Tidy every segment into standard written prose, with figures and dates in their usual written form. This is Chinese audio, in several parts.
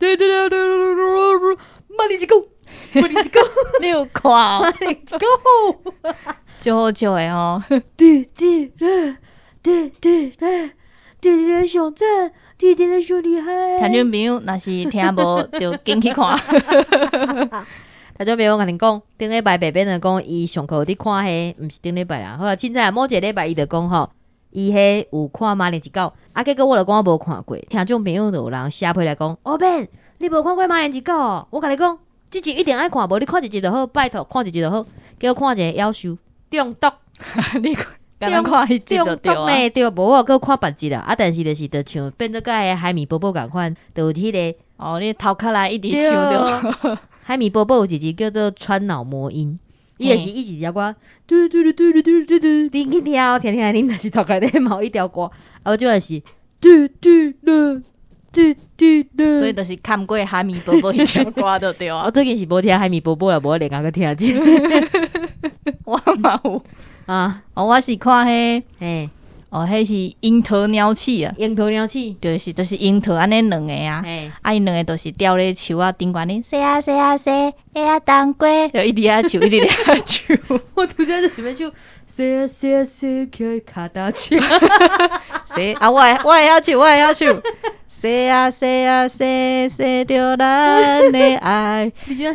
马里一个，马里一个，你有看哦？马里一个，就好笑的哦。弟弟的上赞，弟弟的上厉害。听众朋友，若是听无就紧去看。听众朋友，我跟你讲，顶礼拜白边就讲，伊上课伫看迄，毋是顶礼拜啦。好啦，凊彩某一个礼拜伊就讲吼，伊迄有看马铃一狗，啊，结果我就讲我无看过。听众朋友就有人写批来讲，哦Ben，你无看过马铃一狗哦？我甲你讲，即集一定爱看，无你看一集就好，拜托看一集就好。结果看一个夭寿中毒，你刚刚看迄集就对啊。对，无我搁看别集啦。啊，但是就像变做甲迄海绵宝宝共款，就有迄个哦，你头壳内一直想着。海绵宝宝有一集叫做川脑魔音，伊就是一直条歌，嘟嘟嘟嘟嘟嘟嘟嘟，你去听，恁若是头壳底毛一条歌，啊，就是嘟嘟嘟嘟嘟嘟，所以就是看过海绵宝宝迄条歌就对啊。我最近是无听海绵宝宝啦，无连个听者。我嘛有啊，我是看迄，嘿，迄是樱桃鸟鼠啊，樱桃鸟鼠，就是樱桃安尼两个啊，啊，因两个都是吊咧树啊顶悬咧，洗啊洗啊洗，会啊当过，就一直啊唱，一直啊唱。我拄则就想要唱，洗啊洗啊洗，去卡达车，洗啊，我会晓唱。洗啊洗啊洗，洗着咱的爱，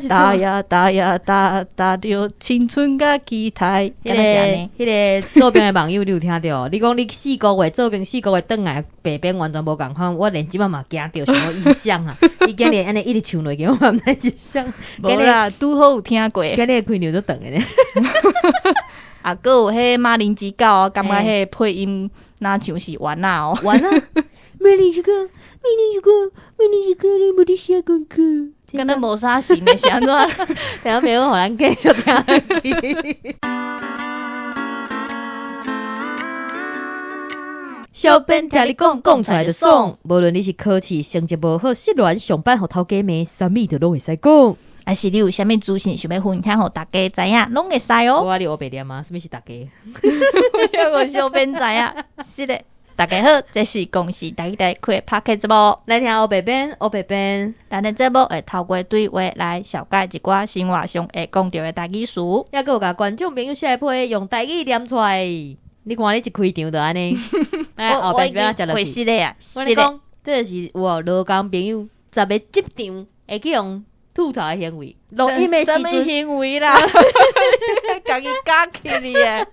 打呀打呀打，打着青春甲期待。迄个做兵的网友你有听到？你讲你4个月做兵4个月转来，白边完全无共款，我连即摆嘛惊着什么异象啊！伊今日安尼一直唱落去，我嘛毋知异象。无啦，拄好有听过。今日开牛都长的呢。啊，还有迄马铃薯狗啊，感觉迄配音哪像是完啦哦。完啦，马铃薯狗，你无伫写功课，敢若无啥神的，是安怎？然后别个互咱继续听落去。小编听你讲出来就爽，无论你是考试成绩无好，失恋上班互头家骂，啥物都拢会使讲。还是你有啥物资讯想要分享互大家知影，拢会使哦。我你黑白念啊，什么是大家？我小编知影，是的。大家好，这是公司台语台开 Podcast 节目，来听黑白边。咱的节目会透过对话来小解一寡生活上会讲到的台语词，也佮有甲观众朋友写批用台语念出来。你看你一开场就安尼，后边是要食落去。我跟你讲，这就是有劳工朋友10个执场会去用吐槽的行为，录音的时阵，什么行为啦？家己加起你诶，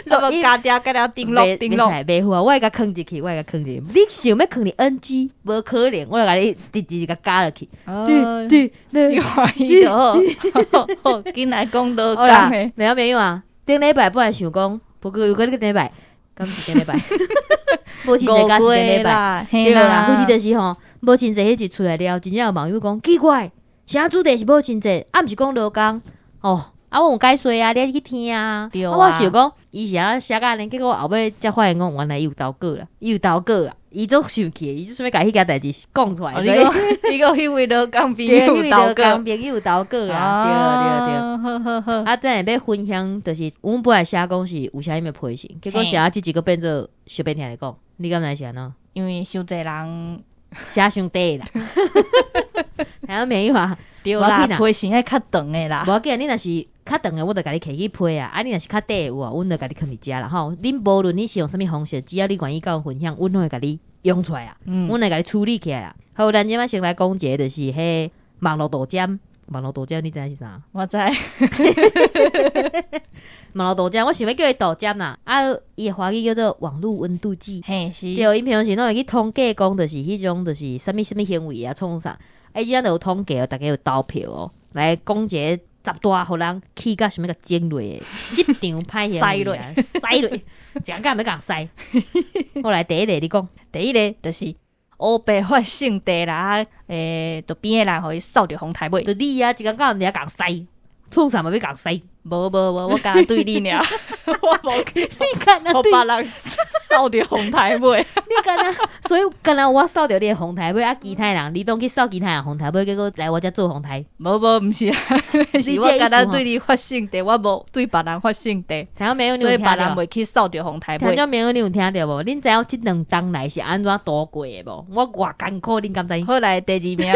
录音加掉顶落。袂好啊！我会甲囥入去，你想要囥你 NG， 无可能，我就甲你直接甲加落去。你欢喜就好，紧来讲劳工诶。没有啊！顶礼拜本来想讲，不过有个礼拜，敢是顶礼拜，无亲戚加是顶礼拜，对啦。问题就是吼，无亲戚迄集出来了，真正有网友讲奇怪，啥主题是无亲戚，啊毋是讲劳工哦。啊，我有解说啊，你去听啊。对啊，我想讲，伊是啊写甲呢，结果后尾才发现讲，原来伊有投稿啦，伊足生气，伊就想要甲迄件代志讲出来。你讲迄位劳工朋友有投稿，朋友有投稿啊，对。好。啊，再要分享，就是我们本来写讲是有啥物批评，结果写啊，即几个变做小编听来讲，你敢知是安怎？因为伤侪人写伤短啦，然后没有啊，对啦，批评爱较长的啦。无要紧，你若是较长的，我就甲你摕去批啊。啊，你若是较短的有啊，阮就甲你囥伫遮啦吼。恁无论你是用啥物方式，只要你愿意甲阮分享，阮拢会甲你用出来啊。阮会甲你处理起来啊。好，咱即摆先来讲一个，就是迄网络图鉴。网络图鉴你知影是啥？我知。网络图鉴，我想要叫伊图鉴啦。啊，伊的华语叫做网络温度计。嘿，是。对，因平时拢会去统计讲，就是迄种，就是啥物行为啊，创啥。即阵就有统计哦，大家有投票哦，来讲一个10大互人去甲什么个争落的即场歹行为啊，塞落，讲干要讲塞。后来第一个你讲，第一个就是乌白发性地啦，就边的人互伊扫着风台尾，就你啊，一讲到人家讲塞，创啥嘛要讲塞？无，我敢对你俩，我无去，你敢互别人扫着红台尾，你敢若，所以敢若我扫着你的红台尾，啊，其他人你拢去扫其他人红台尾，结果来我遮做红台。无，毋是啊，是我敢若对你发性地，我无对别人发性地，所以别人袂去扫着红台尾。听众朋友，你有听到无？恁知影即2冬来是安怎度过的无？我偌艰苦，恁敢知？后来第2名，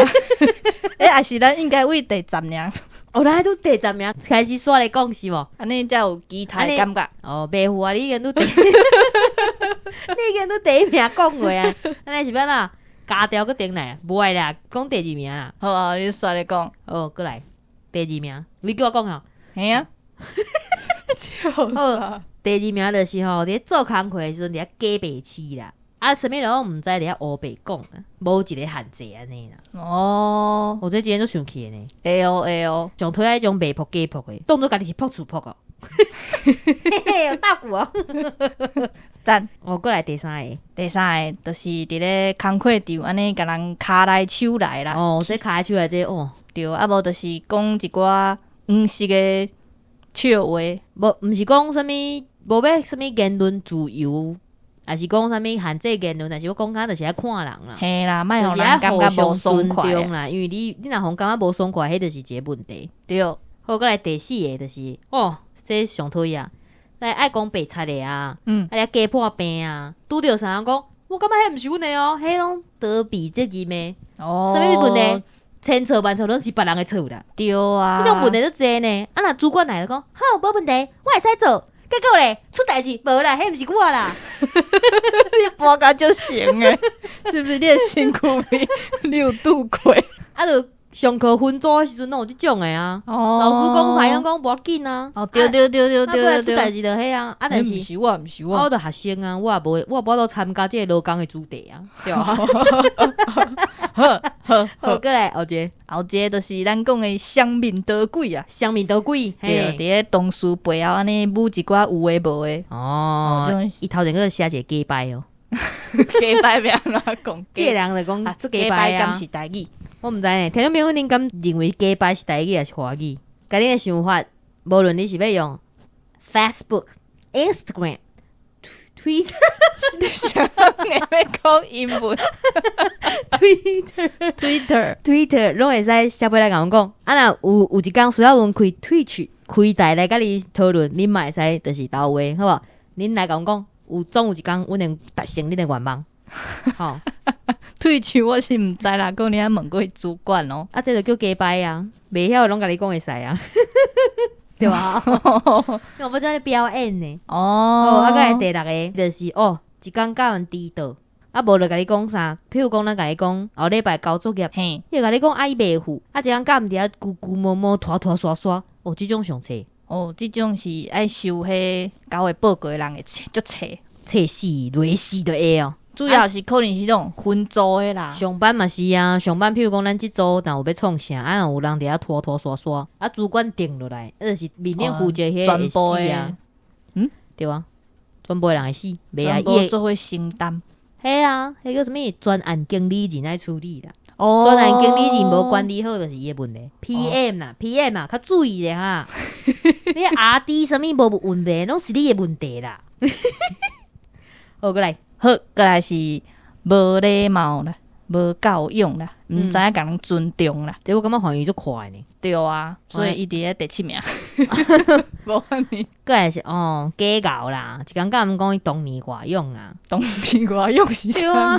也是咱应该为第10名。咱都第10名开始刷来讲是无？安尼才有期待感觉。袂赴啊！你已经都第，你已经都第1名讲落啊！安尼是要哪？加条搁顶来，无爱啦，讲第2名啦。好啊，你刷来讲。过来第2名，你叫我讲吼。嘿啊，好，第2名就是吼，伫做工课的时阵，伫假白痴啦。啊，什么人毋知伫黑白讲啦，无一个限制安尼啦。哦，我这今天就生气的呢。会哦，上推迄种白扑假扑的，当作家己是扑厝扑哦。有大鼓哦。赞。过来第3个。第3个就是伫咧工课场安尼，甲人骹来手来啦。这骹来手来这对，啊无就是讲一寡黄色的笑话，毋是讲啥物，无要啥物言论自由。也是讲啥物限制言论，但是我讲甲就是爱看人啦，嘿啦，莫互人感觉无爽快啦。因为你若互感觉无爽快，迄就是一个问题。对，好，过来第4个就是这上推啊，来爱讲白贼的啊，啊假破病啊，拄着啥人讲，我感觉迄毋是阮的哦，迄拢得比这己咩？啥物问题？千错万错拢是别人的错啦。对啊，这种问题都多呢。啊，若主管来就讲，好，无问题，我会使做。结果咧，出代志无啦，迄毋是我啦。你搬甲就行诶，是不是？你的辛苦比你有度过？啊，就上课分组的时阵，拢有即种诶啊。老师讲啥样讲无要紧啊。对。出代志就迄啊。啊，但是毋是我。我都学生啊，我也无法度参加即个劳工的主题啊，对啊。好，过来后一个就是咱讲的乡民得贵啊，乡民得贵，对，伫咧同事背后安尼舞一寡有诶无诶。伊头前个写一个假掰哦，假掰要安怎讲？这人就讲这假掰啊，敢是台语？我毋知呢。听众朋友，恁敢认为假掰是台语还是华语？甲恁的想法，无论你是要用 Facebook、Instagram。Twitter， 你想要讲英文？Twitter，拢会使写尾来甲阮讲。啊，若有一工需要阮开 Twitch 开台来甲你讨论，恁嘛会使就是投话，好无？恁来甲阮讲，总有一工阮能达成恁的愿望。好，Twitch 我是毋知啦，讲你还问过主管哦。啊，这就叫假掰啊，袂晓拢甲你讲会使啊。对吧？我不知道你表演呢。啊，再来第6个就是一工教人迟到，啊，无就甲你讲啥？譬如讲，咱甲你讲后礼拜交作业，伊甲你讲伊袂赴，啊，一工教毋伫遐咕咕摸摸拖拖刷刷，即种上册。即种是爱收迄交的报告的人的足册死累死就会哦。主要是可能是种分组的啦，上班嘛是啊，上班譬如讲咱即组，但有要创啥，啊，有人伫遐拖拖刷刷，啊，主管定落来，就是面面负责迄个会死啊，对啊，全部人会死，袂啊，伊做伙承担，嘿啊，迄个什么专案经理人来处理啦，专案经理人无管理好，就是伊的问题。PM 啦，较注意咧哈，你 RD 什么无问题，拢是你的问题啦。好，过来。好，过来是无礼貌啦，无教养啦，毋知影甲人尊重啦。这我感觉反应足快呢。对啊，所以伊伫咧第7名。无安尼。过来是假教啦，一工甲毋讲伊当年外用啊。当年外用是啥物？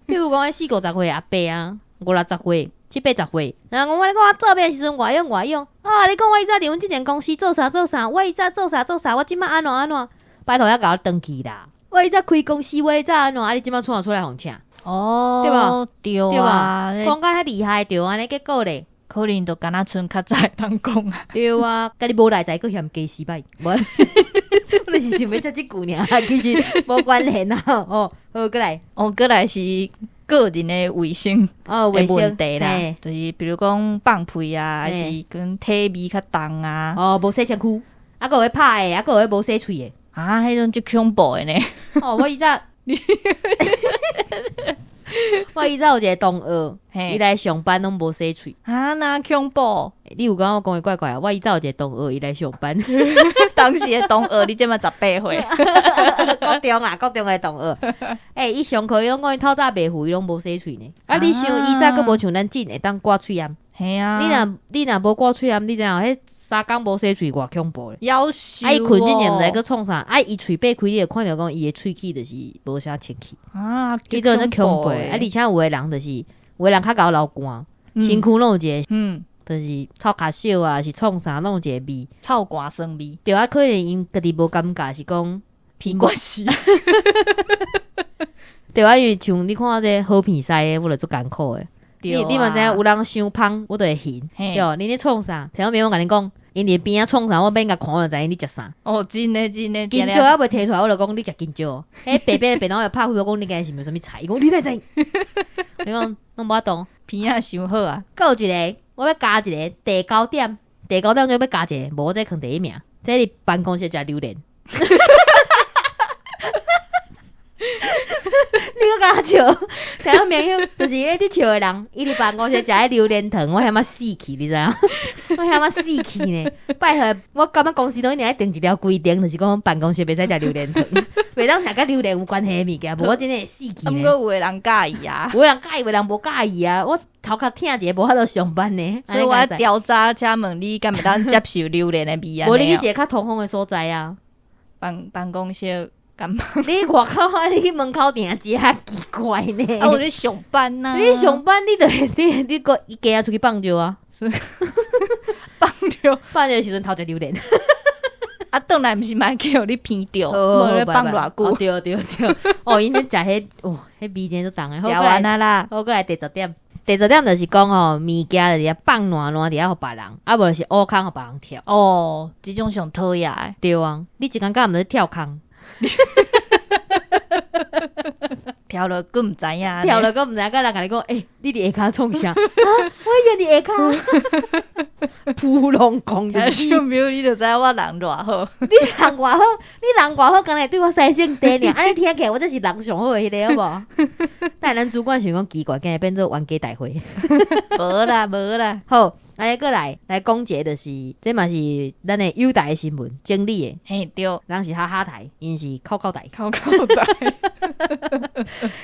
比如讲迄40-50岁阿伯啊，50-60岁、70-80岁，然后我做兵时阵外用啊！你讲我以前伫阮即间公司做啥，我以前做啥，我即摆安怎，拜托要甲我登记啦。我以前开公司，我以前安怎，啊！你即摆出来互请，对吧？对啊，讲甲遐厉害，对安尼结果咧，可能都敢若剩较早通讲啊。对啊，甲你无来在，佫嫌加失败，无，我就是想要出即句尔，其实无关联啊。好，过来，过来是个人的卫生的问题啦，就是比如讲放屁啊，还是跟体味较重啊，无洗身躯，啊，佫会拍的，啊，佫会无洗喙的。啊，迄种就恐怖的呢！我以前有一个同学，伊来上班拢无洗喙。啊，那恐怖！你有讲我讲的怪怪啊？我以前有一个同学，伊来上班，当时的同学，你即马18岁，国中啦，国中的同学。伊上课伊拢讲伊透早袂赴，伊拢无洗喙呢。你想伊早佫无像咱紧会当刮喙炎。嘿啊！你若无刮喙炎，你知影？迄3工无洗喙，偌恐怖咧。夭寿！伊困真正毋知佫创啥，伊喙擘开，你会看着讲伊的喙齿就是无啥清气。伊做那恐怖诶！而且有诶人就是，有诶人较搞流汗，身躯拢有一个，就是臭卡烧啊，是创啥，拢有一个味，臭汗酸味。对啊，可能因家己无感觉，是讲屁关系。对啊，因为像你看这好鼻屎诶，我就足艰苦诶。你嘛知影有人伤芳，我就会恨。对，你咧创啥？平常面我甲你讲，因伫边仔创啥，我免甲看就知影你食啥。哦，真诶。金蕉还未摕出来，我就讲你食金蕉。迄白白的便当会拍开，我讲你今日是毋是啥物菜？伊讲你哪知？你讲拢无法度，鼻仔伤好啊。还有一个，我要加一个第9点，第9点我要加一个，无我再囥第1名。这是办公室食榴莲。你搁甲我笑，听到朋友就是迄伫笑的人，伊伫办公室食迄榴莲糖，我遐死去，你知影？我遐死去呢！拜托，我感觉公司都一定要定一条规定，就是讲办公室袂使食榴莲糖，袂当食甲榴莲有关系的物件，无我真诶会死去呢。毋过有诶人介意啊，有诶人介意，有诶人无介意啊。我头壳疼一个，无法度上班呢。所以我要调查请问你敢会当接受榴莲诶味啊？无你去一个较通风诶所在啊，办公室。你外口你门口定食奇怪呢？啊，我咧上班呐。你上班你就你个伊家出去放尿啊？放尿时阵偷食榴莲。啊，转来毋是蛮叫你偏掉，无咧放偌久。对。哦，因咧食迄迄味真都重诶。食完啊啦。好，过来第10点。第10点就是讲物件就是放烂伫遐互别人，啊无就是乌空互别人跳。哦，即种上讨厌诶。对啊，你一工敢毋是跳空？跳了佫毋知影，跳了佫毋知影，甲人甲你讲，你伫下骹创啥？我以为你下骹，扑龙讲的。就没有你就知影我人偌好。你人偌好，刚才对我使性低尔，安尼听起来我这是人上好的迄个，好无？但咱主管想讲奇怪，今日变做冤家大会。无啦。好。安尼过来讲一个，就是这嘛是咱的友台的新闻，经理的，嘿对，人是哈台，因是口台，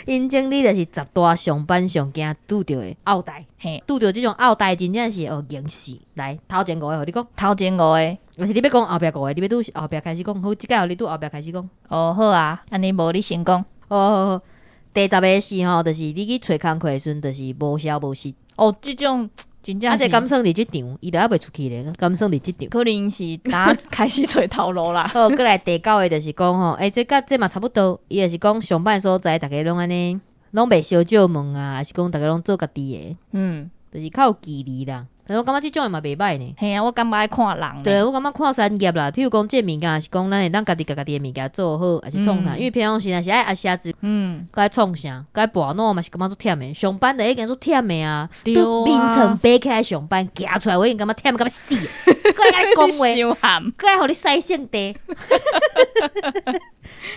因经理就是10大上班上惊拄着的拗台，嘿，拄着这种拗台真正是刑事。来，头前5个，互你讲，头前5个，但是你要讲后壁5个，你要拄后壁开始讲，好，即个你拄后壁开始讲。哦，好啊，安尼无你先讲。好，第10个是吼，就是你去找工课的时阵，就是无消无息。哦，即种。真正是，敢算伫即场，伊就还袂出去咧，敢算伫即场，可能是打开始找头路啦。好，过来第9个就是讲吼，这嘛差不多，伊就是讲上班所在，大家拢安尼，拢袂烧酒问啊，还是讲大家拢做家己的，就是较有纪律啦。但我感觉即种嘛袂歹呢。嘿啊，我感觉爱看人。对，我感觉看产业啦，譬如讲这物件是讲咱会当家己的物件做好，还是创啥？因为平常时若是爱写字，该创啥，该跋脑嘛是感觉足忝的。上班就已经足忝的啊，都凌晨爬起来上班，行出来我已经感觉忝到要死，搁爱讲话，搁爱互你使性地。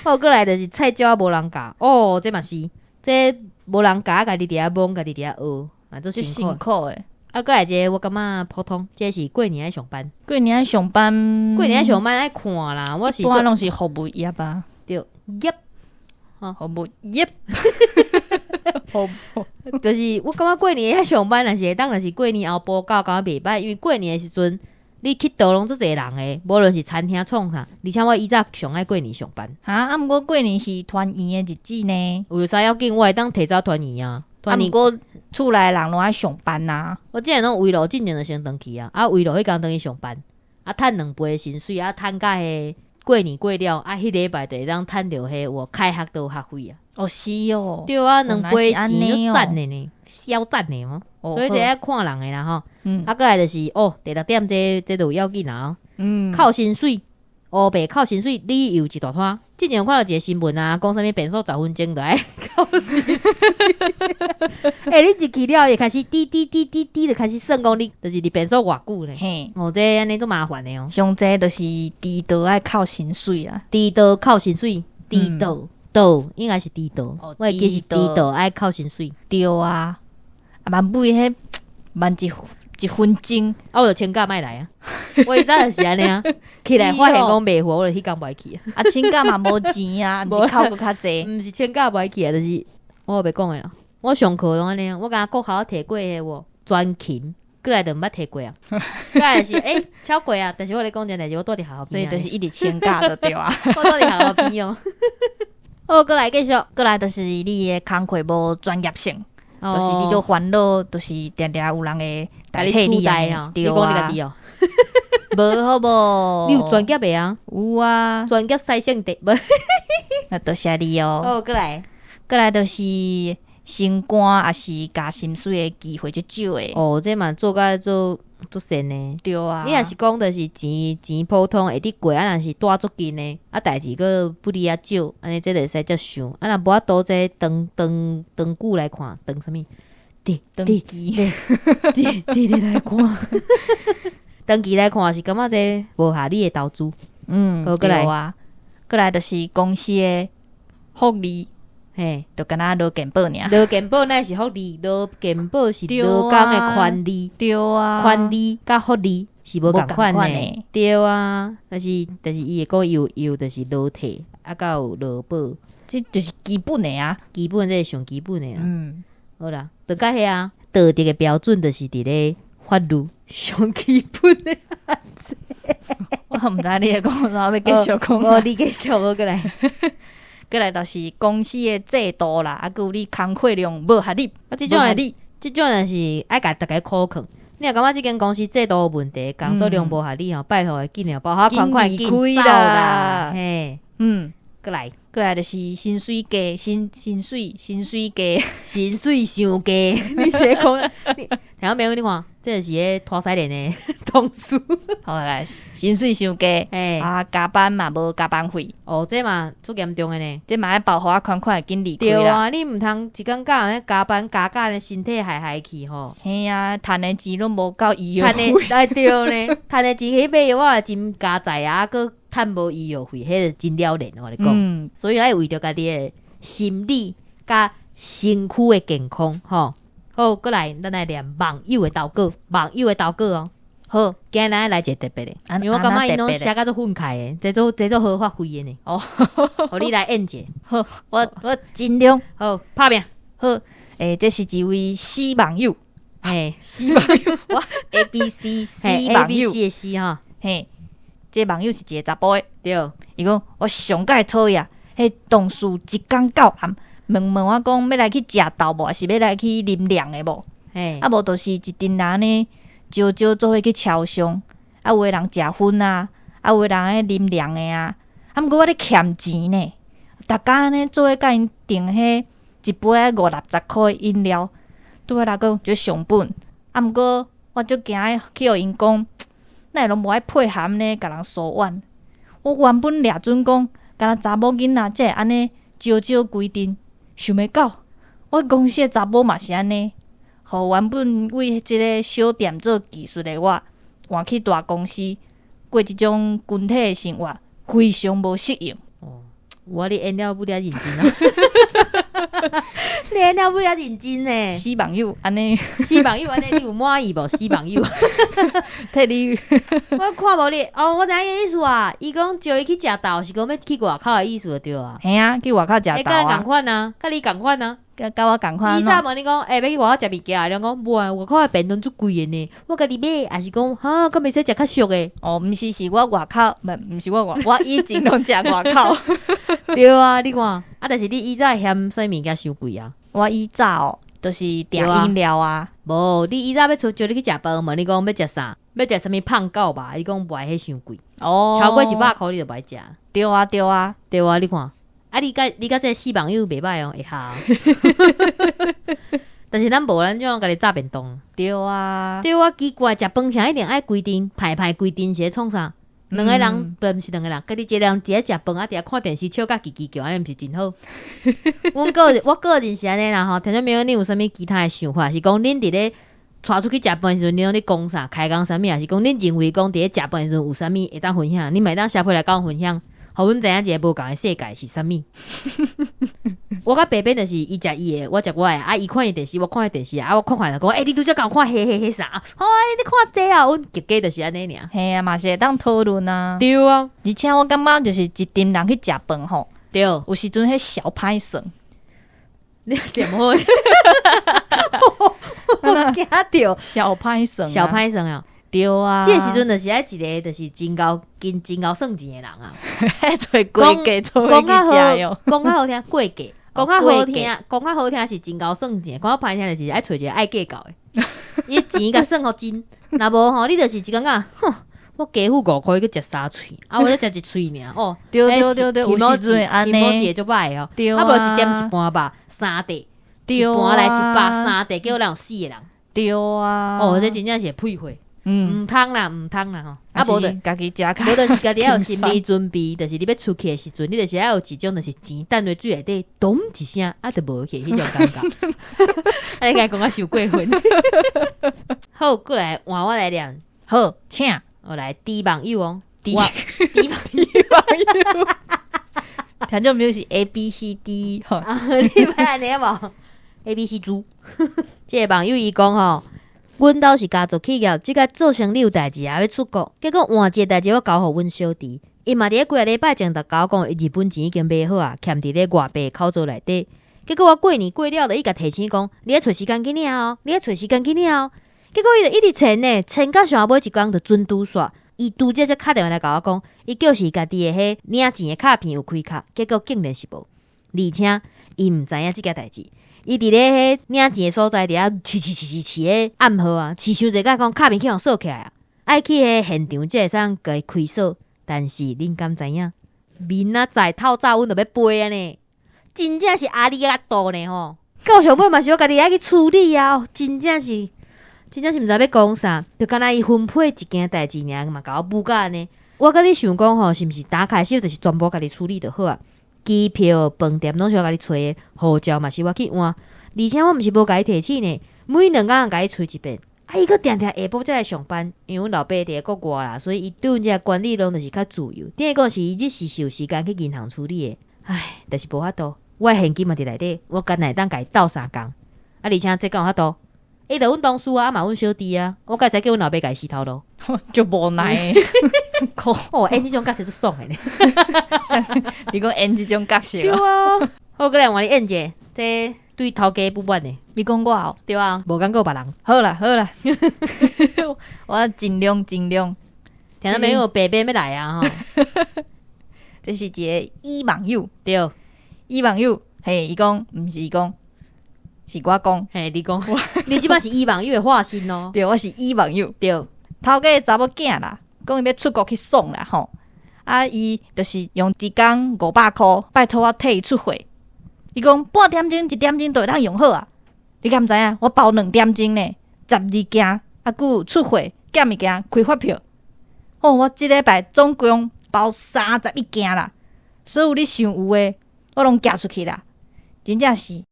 好，过来就是菜椒无人教，哦，这嘛是，这无人教，家己伫遐摸，家己伫遐学，嘛足辛苦诶。啊，过来一个我感觉普通，这是过年爱上班。过年爱上班爱看啦。我是一般拢是服务业吧？对，业，服务业。就是我感觉过年爱上班，但是会当然是过年后补假感觉袂歹，因为过年的时阵，你去倒拢足侪人诶，无论是餐厅创啥，而且我以早上爱过年上班。啊，毋过过年是团圆诶日子呢。有啥要紧？我会当提早团圆啊。毋过厝内人拢爱上班呐。我之前拢围炉进前就先回去啊，围炉迄工回去上班，啊，趁2倍薪水，啊，趁甲迄过年过了，啊，迄礼拜就会当趁着迄我开学都学费啊。哦，是哦。对啊，2倍钱就赚的呢，小赚的嘛。所以这爱看人的啦吼。啊，过来就是第6点，这都有要紧啦。靠薪水，黑白靠薪水，你有一大摊。之前有看到一个新闻啊，讲啥物变数10分钟就爱靠薪水。你入去了也开始滴滴滴滴滴就开始算讲你，就是你变数偌久咧。嘿，这安尼足麻烦的哦。上济就是低道爱靠薪水啊，低道靠薪水，低道应该是低道，我记是低道爱靠薪水。对啊，万尾迄万一1分钟，啊，我就请假莫来啊！我以前就是安尼啊，起来发现讲袂赴，我就迄天袂去啊。啊，请假嘛无钱啊，毋是扣佫较济，毋是请假袂去啊，就是我袂讲诶啦。我上课拢安尼啊，我甲国考摕过迄个专勤，过来就毋捌摕过啊。过来是超过啊，但是我咧讲一件代志，我住伫学校边，所以就是一直请假就对啊。我住伫学校边哦。好，过来继续，过来就是你诶工课无专业性。就是你做烦恼，就是定定有人会代替你啊，对啊，你哦，无好无？你有专业的啊？有啊，专业赛性的，无？那多谢你哦。哦，过来就是升官，也是加薪水的机会就少诶。哦，这嘛做甲做神呢。对啊，你若是讲就是钱普通会得过，啊，若是带足紧呢，啊，代志个不离啊少，安尼这就使接想。啊，若无法度这长久来看，长什么？长期来看，长期来看是感觉这无合理的投资。对啊，过来就是公司的福利。嘿，就敢若劳健保尔，劳健保那是福利，劳健保是劳工的权利，对啊，权利甲福利是无共款的，对啊。但是伊会讲有就是劳退，啊，甲有劳保，这就是基本的啊，基本这是上基本的啦。好啦，就甲迄啊，道德的标准就是伫咧法律上基本的。我毋知你会讲啥，要继续讲。无你继续，无过来。过来就是公司的制度啦，啊，有你工课量无合理，啊，即种就是爱甲大家考劝。你若感觉即间公司制度有问题，工作量无合理吼，拜托诶，紧包好款紧走啦，嘿，过来就是薪水低，薪水低，薪水伤低，你写讲，听到没有？你看，这就是迄拖西连的同事。好来，薪水伤低，啊，加班嘛无加班费。哦，这嘛足严重的呢，这嘛要保护款紧离开啦。对啊，你毋通一工甲人加班加的身体害去吼。嘿啊，赚的钱拢无够医药费。对呢，赚的钱去买药啊，真加载啊，佮趁无医药费，迄个真了然我咧讲。所以爱为着家己的心理甲身躯的健康吼。好，过来，咱来念网友的投稿，哦。好，今日来一个特别的，因为我感觉因拢写甲做愤慨的，这做好发挥的呢。哦，互你来演者。好，我尽量。好，拍拼。好，这是一位死网友。死网友，我 ABC 死网友的死哈。嘿，这网友是一个查甫的。对，伊讲我上届讨厌，迄同事一工到暗。问我讲要来去食豆无，还是要来去啉凉的无？啊无就是一阵人呢，招做伙去超商，啊有的人食薰啊，啊有的人爱啉凉的啊。啊毋过我咧欠钱呢，逐家呢做伙甲因订迄一杯50-60块饮料，对我来讲就上本。啊毋过我就惊去互因讲，哪会拢无爱配合呢，甲人疏远。我原本掠准讲，敢若查某囡仔才会安尼招规定。想袂到，我公司的查某嘛是安尼，互原本为即个小店做技术的我，换去大公司过即种群体的生活，非常无适应。哦，我你演了不了认真啊！你演了不了认真呢？死网友安尼，死网友安尼，你有满意无？死网友，替你，我看无你哦，我知影伊意思啊。伊讲招伊去食豆，是讲要去外口的意思对啊。嘿啊，去外口食豆啊。甲你共款啊，甲你共款啊。甲我共款。伊早问你讲，要去外口食物件，你讲无啊，外口的便当足贵的呢。我家己买，也是讲哈，佮袂使食较俗的。哦，毋是，是我外口，毋是我以前拢食外口。对啊，你看，啊，但是你以早嫌啥物件伤贵啊？我以早就是订饮料啊。无，你以早要招你去食饭嘛？你讲要食啥？要食啥物胖狗吧？你讲不爱迄伤贵。哦，超过100块你就不爱食。对啊，对啊，对啊，你看。啊！你甲这个死朋友袂歹哦，会下。但是咱无咱种家己炸便当。对啊，对啊，奇怪，食饭前一定爱规定，排规定是咧创啥？两个人，不是两个人，家己一个人伫咧食饭啊，伫咧看电视，笑甲叽叽叫，安尼毋是真好。我个人是安尼啦吼，听众朋友，你有啥物其他的想法？是讲恁伫咧带出去食饭的时阵，你拢咧讲啥？开讲啥物？还是讲恁认为讲伫咧食饭的时阵有啥物会当分享？你咪当下回来甲我分享。互阮知影一个无共的世界是啥物？我甲白边就是伊食伊的，我食我的，啊伊看伊电视，我看伊电视啊，我看就讲，你拄则甲我看迄啥？你看这啊，阮家家就是安尼尔。嘿啊，嘛是会当讨论啊。对啊，而且我感觉就是一群人去食饭吼，对，有时阵迄小歹算，你点好？我惊着小歹算，小歹算啊。对啊，这时阵就是爱一个就是真够算钱的人啊，做贵价做讲较食哟，讲较好听贵价，讲较好听，讲较好听是真够算钱，讲较歹听就是爱找一个爱计较的，伊钱甲算互真，若无吼，你就是一感觉，哼，我加付5块去食3喙，啊，我才食一喙尔，哦，对，有时阵会安尼，提莫节就歹哦，对啊，无是点一半吧，3块，一半来100，3块，叫咱有4个人，对啊，哦，这真正是会屁话。毋通啦吼，啊无的家己食较，无就是家己要有心理准备，就是你要出去的时阵，你就是要有一种就是钱等在水内底，咚一声啊，就无去迄种感觉。啊，你甲讲我受过分。好，过来换我来念。好，请我来低网友哦，低网友，听种没有是 A B C D 吼，你袂安尼无 ？A B C 猪，这个网友伊讲吼。阮兜是家族企业，即个做生意有代志也要出国，结果换一个代志我交互阮小弟，伊嘛伫咧几个礼拜前就甲我讲，伊日本钱已经买好啊，欠伫咧外币口座内底。结果我过年过了的，伊甲提醒讲，你咧找时间去领哦，你咧找时间去领哦。结果伊就一直签呢，签到上尾一工就准拄煞，伊拄则敲电话来甲我讲，伊就是家己的迄领钱的卡片有开卡，结果竟然是无，而且伊毋知影即个代志。伊伫咧迄领钱的所在，伫遐饲诶暗号啊，饲伤侪甲讲卡片去互锁起来啊，爱去迄现场才会使甲伊开锁。但是恁敢知影？明仔载透早阮就要飞啊呢，真正是阿里阿多呢吼。到上尾嘛是我家己爱去处理啊，真正是毋知要讲啥，就敢若伊分配一件代志尔嘛，甲我补甲安尼。我甲你想讲吼，是毋是打开始就是全部家己处理就好啊？机票、饭店拢是我家己找的，护照嘛是我去换，而且我毋是无家己提醒呢，每2工家己找一遍。啊，伊佫定下晡才来上班，因为阮老爸伫国外啦，所以伊对阮遮管理拢就是较自由。等于讲是伊日时是有时间去银行处理的，唉，但是无法度，我的现金嘛伫内底，我干内当家己斗3工，啊，而且这敢有法度？伊著阮同事啊，嘛阮小弟啊，我该才叫阮老爸家己洗头路，就无奈。哦，这种角色就爽的呢。你讲演这种角色，对啊。好，过来换你演者，这对头家不满的。你讲我哦，对啊，无讲过别人。好啦，我尽量。听到没有？白白要来啊！吼，这是一个伊网友，对，伊网友，嘿，伊讲，毋是伊讲。是我讲，嘿，你讲，你即摆是伊网友的化身哦。对，我是伊网友。对，头家查某囝啦，讲伊要出国去爽啦吼。啊，伊就是用一工500块，拜托我替伊出货。伊讲半点钟、1点钟就会当用好啊。你敢知影？我包2点钟呢，12件，啊，佮出货减物件开发票。哦，我即礼拜总共包31件啦。所有你想有诶，我拢寄出去啦。真正是。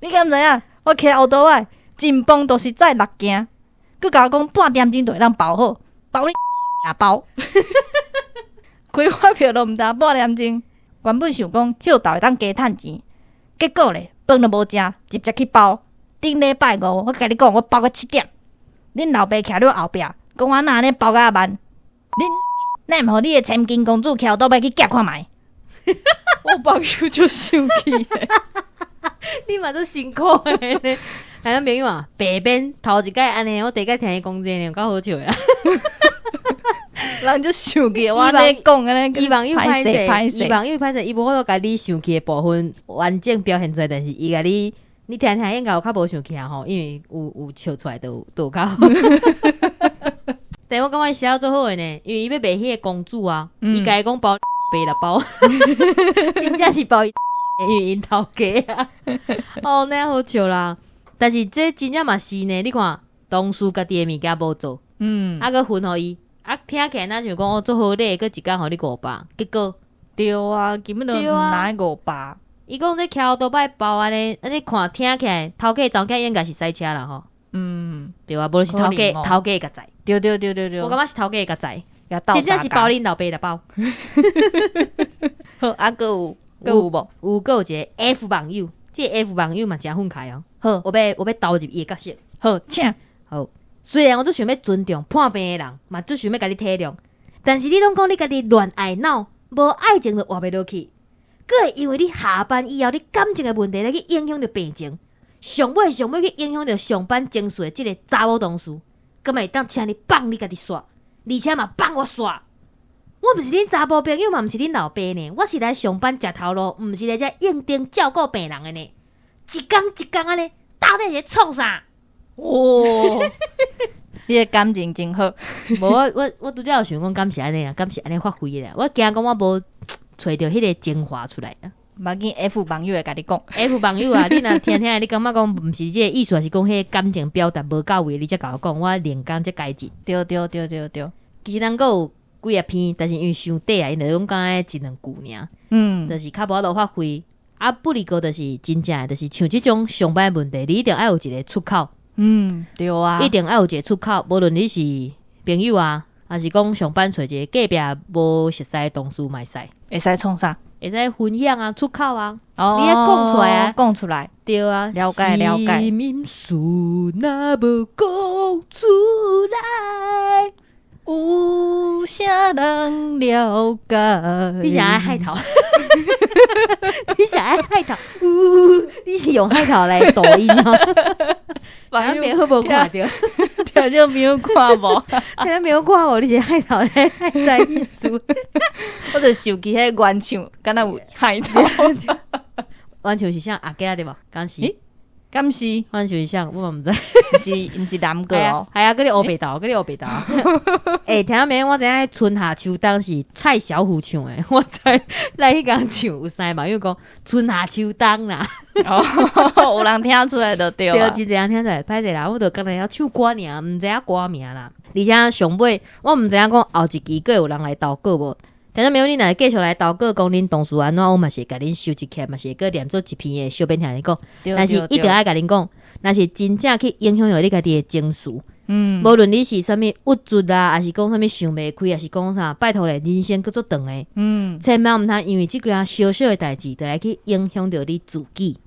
你敢知影？我徛后桌仔，真棒都是载6件，佮甲我讲半点钟就会当包好，包你也包。开发票都毋达半点钟，原本想讲休豆会当加趁钱，结果咧饭都无食，直接去包。顶礼拜5，我甲你讲，我包到7点，恁老爸徛伫后壁，讲我哪安尼包甲慢，恁毋互你的千金公主徛后桌摆去夹看觅。我朋友就生气诶，你嘛都辛苦诶呢。还有朋友啊，白边头一摆安尼，我第一摆听伊讲这个，有够好笑呀。人就生气，我安尼讲安尼，伊网友歹势，伊网友歹势，伊无法度甲你生气诶部分完整表现出来，但是伊甲你听应该有较无生气啊吼，因为有笑出来都有较好。但我感觉伊写做好诶呢，因为伊要卖迄个公主啊，伊家讲包。背了包，真正是包因为因头家啊！哦，那好笑啦。但是这真正嘛是呢，你看同事家己的物件无做，啊个分互伊，啊听起来咱想讲我做好咧，佮一工互你500，结果对啊，根本就毋拿500。伊讲这桥都摆包安尼看听起来，头家查某囝应该是塞车啦吼。对啊，无是头家甲载。对，我感觉是头家甲载。真正是包恁老爸的包。好，啊，还有无？有个一个 F 网友，这个 F 网友嘛真愤慨哦。好，我要投入伊的角色。好，请。好，虽然我最想要尊重破病的人，嘛最想要甲你体谅，但是你拢讲你家己乱爱脑，无爱情就活袂落去，佫会因为你下班以后你感情的问题来去影响着病情，上尾去影响着上班情绪的即个查某同事，佫嘛会当请你放你家己煞，而且嘛放我煞。我毋是恁查甫朋友，嘛毋是恁老爸呢，我是来上班食头路，毋是来遮应征照顾病人的呢。一工一工安尼，到底是在创啥？哦，你的感情真好。无我拄则有想讲，敢是安尼啊？敢是安尼发挥的啦？我惊讲我无找着迄个精华出来啊！无要紧 ，F 网友会甲你讲。F 网友啊，你若听，你感觉讲毋是即个意思，还是讲迄个感情表达无到位，你才甲我讲，我练工才改进。对。其实咱佫有几啊篇，但是因为伤短啊，因就讲讲一两句尔。就是较无法度发挥。啊，不离个就是真正的，就是像即种上班问题，你一定要有一个出口。对啊，一定要有一个出口，无论你是朋友啊，还是讲上班找一个隔壁无熟悉的同事嘛会使创啥？会使分享啊，出口啊，哦，你要讲出来啊，讲出来，对啊，了解。心事若无讲出来，有啥人了解？你想要海头？你想要海头？你是用海头来抖音哦？旁边会无看到？听众朋友看无？听众朋友看无？你是海头在在意思？我就想起迄原唱，敢若有海头。原唱是像阿吉拉对无？敢是？敢是？原唱是像我嘛毋知，毋是男歌哦。系啊，嗰啲黑白道，嗰啲黑白道。听到没？我知影春夏秋冬是蔡小虎唱的，我知来迄工唱有三嘛，因为讲春夏秋冬啦。有人听出来就对啊。对，真侪人听出来，歹势啦，我就刚才要唱歌尔，毋知影歌名啦。而且上尾我毋知影讲后一期佫有人来投稿无？但是没有你若继续来投稿讲恁同事安怎，我嘛是甲恁收集起来，嘛是佫念做一篇的小编听恁讲。但是一定要甲恁讲，若是真正去影响到你家己的情绪，无论你是啥物郁卒啊，还是讲啥物想袂开，还是讲啥，拜托咧，人生佫足长的，千万毋通因为即件小小的代志，就来去影响到你自己。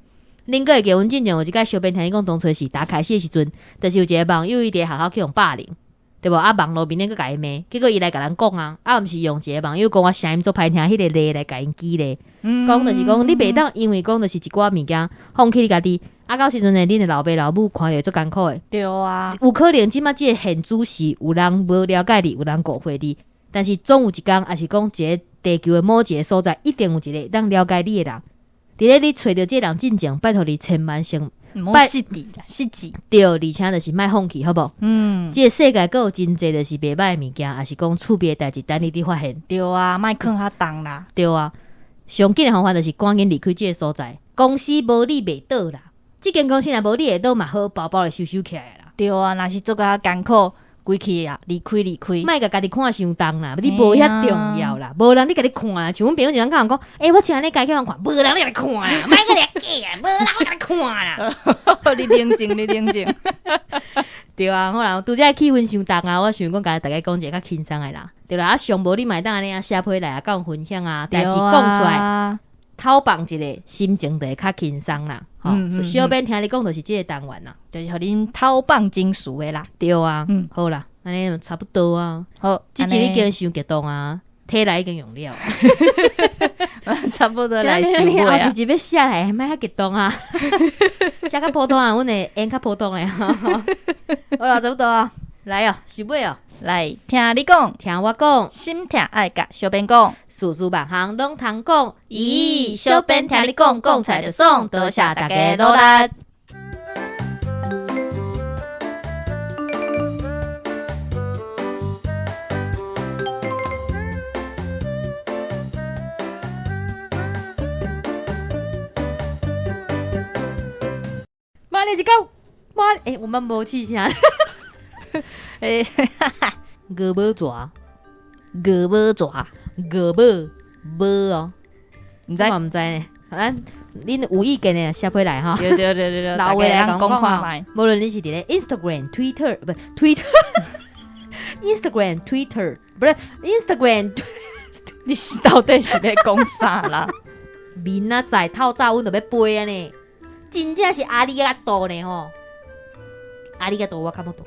恁佫会记阮之前有一个小编听恁讲，当初是打开始的时阵，就是有一个网友伊伫学校去用霸凌。对无啊？网络面咧佮甲伊骂，结果伊来甲咱讲啊，毋是用一个网友讲我声音做歹听，迄个例来甲因激励，讲就是讲你袂当因为讲就是一寡物件放弃你家己，啊到时阵呢，恁的老爸老母看着足艰苦的。对啊，有可能即马即个现主是有人无了解你，有人误会你，但是总有一天，还是讲一个地球的某一个所在，一定有一个当了解你的人。伫咧你找到这人进前，拜托你千万先。失志啦，失志。对，而且就是莫放弃，好无？这个世界佫有真济就是袂歹的物件，还是讲趣味的代志，等你发现。对啊，莫囥遐重啦。对啊，上紧的方法就是赶紧离开这个所在。公司无你袂倒啦，这间公司若无你会倒嘛好，包包就收起来啦。对啊，若是做甲艰苦，归去啊，离开。莫甲家己看伤重啦，你无遐重要啦，无人你甲你看啦。像阮朋友一人讲，我请你家去人看，无人你甲你看啦，莫个你假啊，无人我甲你看啦。你冷静。对啊，好啦，拄则气氛伤重啊，我想讲甲大家讲一个较轻松的啦。对啦，啊上无你嘛会当安尼啊写批来啊，甲人分享啊，代志讲出来，透放一个心情就会较轻松啦。小编听你讲就是这个单元啦，就是互恁透放情绪的啦。对啊，好啦，安尼就差不多啊。好，这集已经伤激动啊，体内已经用了。差不多来收尾啊！后一集要写来，莫遐激动啊！写较普通啊，阮会演较普通诶。好啦，差不多啊，来哦，收尾哦，来听你讲，听我讲，心疼爱甲小编讲，事事万项拢通讲。咦，小编听你讲，讲出来就爽，多谢大家努力。妈你一讲，妈我们无气声。鹅毛蛇，无哦，毋知我毋知呢。咱恁有意见呢，写回来哈。对，老话来讲看哈卖。无论你是伫咧 Instagram、Twitter 不 Twitter，Instagram、Twitter 不是 Instagram 你是到底是要讲啥啦？明仔载透早阮就要飞啊呢，真正是阿里嘎多呢吼，阿里嘎多我看不懂。